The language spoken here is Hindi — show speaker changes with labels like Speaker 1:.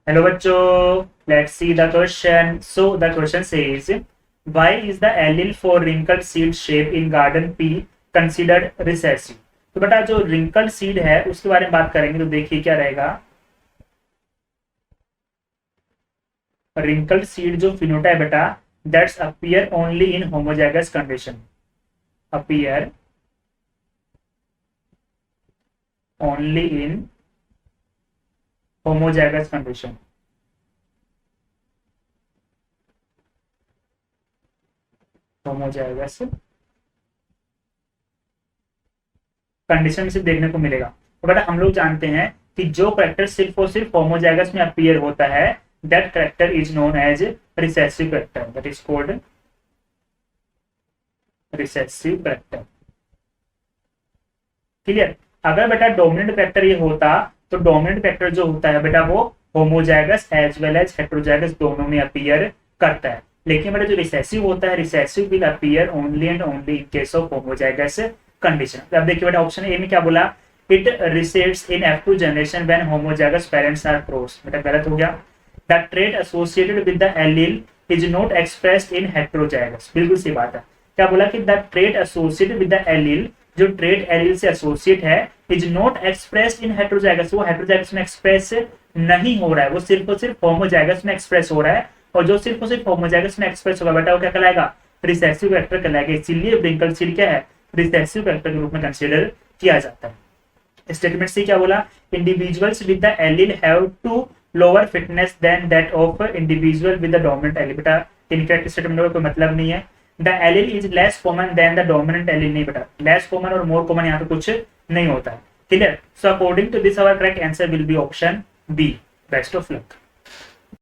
Speaker 1: हेलो बच्चों, let's see the question. So the question says why is the allele for wrinkled seed shape in garden pea considered recessive. तो बेटा जो रिंकल्ड सीड है उसके बारे में बात करेंगे. तो देखिए क्या रहेगा. रिंकल्ड सीड जो फिनोटाइप बेटा that's appear only in homozygous condition. Appear only in homozygous condition. Homozygous condition से देखने को मिलेगा. तो बेटा हम लोग जानते हैं कि जो करेक्टर सिर्फ और सिर्फ होमोजाइगस में अपीयर होता है that character is known as recessive character. That is called recessive character. Clear. अगर बेटा डोमिनेंट करेक्टर ये होता तो डोमिनेंट करेक्टर जो होता है बेटा वो homozygous as well as heterozygous दोनों में अपीयर करता है. लेकिन बेटा जो रिसेसिव होता है recessive will appear only and only in case of homozygous condition. अब देखिए बेटा ऑप्शन ए में क्या बोला. It resets in F2 generation when homozygous parents are cross. बेटा गलत हो गया. The trait associated with the allele is not expressed in heterozygous. बिल्कुल सही बात है. क्या बोला कि the trait associated with the allele जो ट्रेट एलील से एसोसिएट है is not expressed in heterozygous. वो हेटेरोजाइगस में एक्सप्रेस नहीं हो रहा है, वो सिर्फ और सिर्फ होमोजाइगस में एक्सप्रेस हो रहा है. और जो सिर्फ और सिर्फ होमोजाइगस में एक्सप्रेस होगा बेटा वो क्या कहलाएगा. रिसेसिव करेक्टर कहलाएगा. इसीलिए रिंकल्ड सीड क्या है रिसेसिव करेक्टर के रूप में कंसीडर किया जाता है. स्टेटमेंट से क्या बोला. Individuals with the allele have to lower fitness than that of individual with the dominant allele. बेटा इनकरेक्ट स्टेटमेंट का कोई मतलब नहीं है. The allele is less common than the dominant allele. नहीं बेटा, लेस कॉमन और मोर कॉमन यहाँ पे कुछ नहीं होता है. Clear. So according to this our correct answer will be option B. Best of luck.